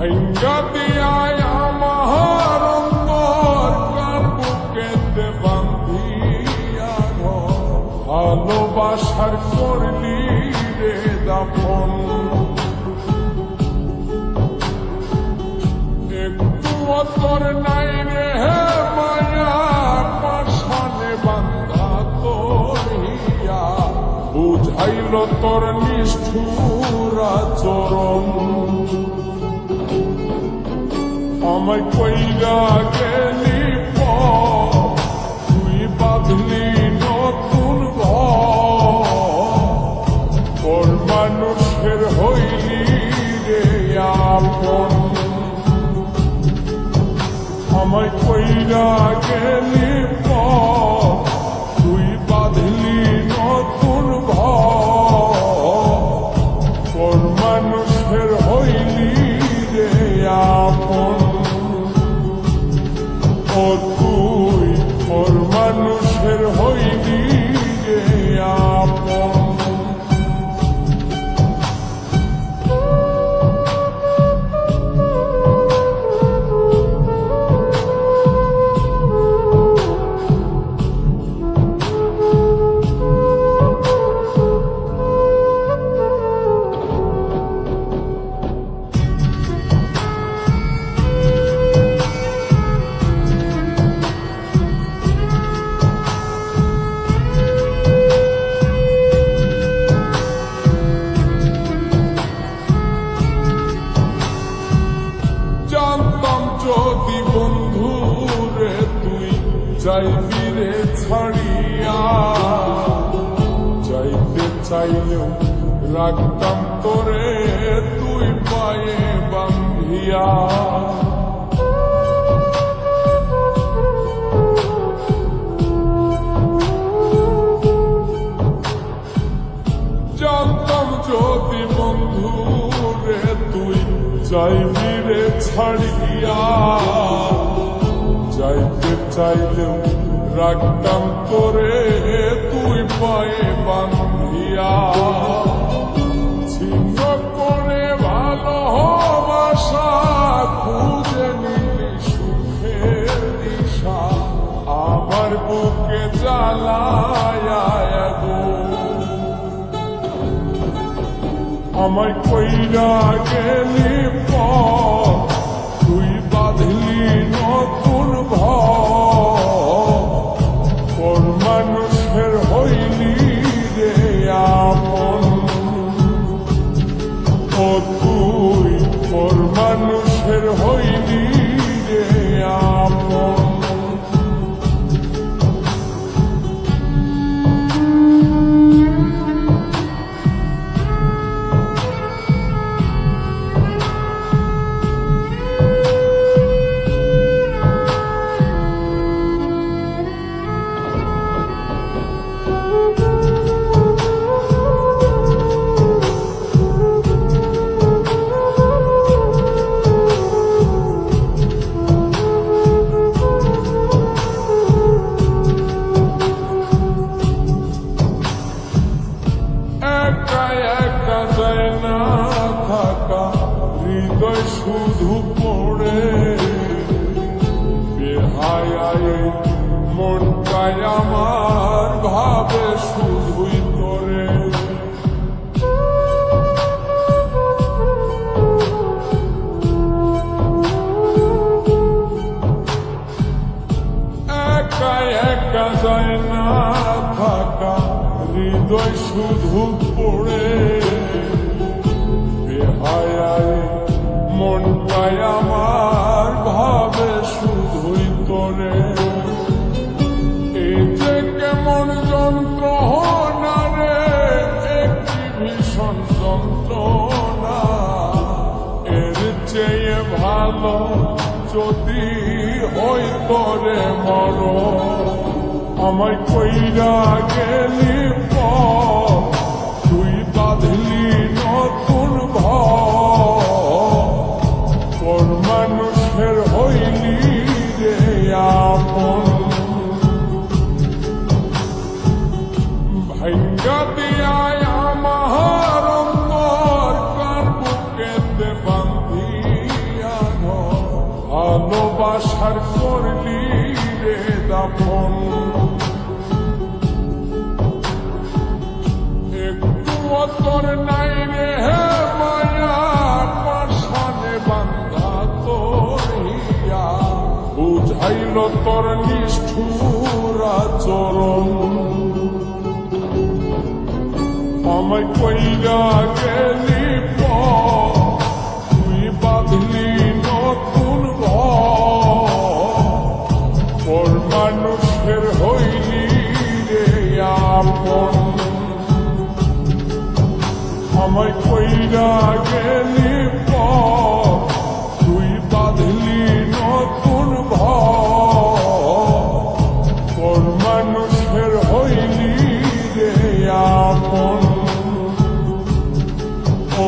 ভাইঙ্গা দিয়ায় আমার অন্তর কার বুকেতে বান্ধিয়া ভালোবাসার করলি রে দাফন একটু তোর নাই রে মায়া পাশানে বান্ধা তোর হিয়া বুঝাইল তোর নিষ্ঠুর আচরণ আমায় কইরা গেলি তুই বাঁধলি নতুন ঘর মানুষের হইলি রে আপন আমায় কইরা গেলি তুই বাঁধলি নতুন ঘর মানুষের হইলি রে আপন ও তুই ওর মানুষের হইলি রে আপন যদি বন্ধু রে তুই যাইবি রে ছাড়িয়া যাইতে চাইলেও রাখতাম তোরে তুই পায়ে বান্ধিয়া জানতাম যদি বন্ধু রে তুই যাইবি রে ছাড়িয়া যাইতে চাইলেও রাখতাম তোরে তুই পায়ে বান্ধিয়া ছিন্ন করে ভালোবাসা খুঁজে নিলি সুখের দিশা আমার বুকে জ্বালায় গো আমায় কইরা গেলি তুই বাঁধলি নতুন ঘর মানুষের হইলি রে আপন ও তুই ওর মানুষের হইলি রে আপন হৃদয় শুধু পড়ে বেহায় মনটাই আমার ভাবে শুধুই তোরে একা একা যায় না থাকা হৃদয় শুধু পড়ে বেহায় মনটাই আমার ভাবে শুধুই তোরে এই যে কেমন যন্ত্রণা রে একটি ভীষণ যন্ত্রণা এর চেয়ে ভালো যদি হই তোরে মর আমায় কইরা গেলি তুই বাঁধলি নতুন ঘর মানুষের হইলি রে আপন ভাইঙ্গা দিয়ায় আমার অন্তর কার বুকেতে বান্ধিয়া ভালোবাসার করলি রে দাফন একটু তোর নাই রে মায়া পাশানে বান্ধা তোর হিয়া বুঝাইল তোর নিষ্ঠুর আচরণ আমায় কইরা গেলি তুই বাঁধলি নতুন ঘর মানুষের হইলি রে আপন আমায় কইরা গেলি তুই বাঁধলি নতুন ঘর মানুষের হইলি রে আপন ও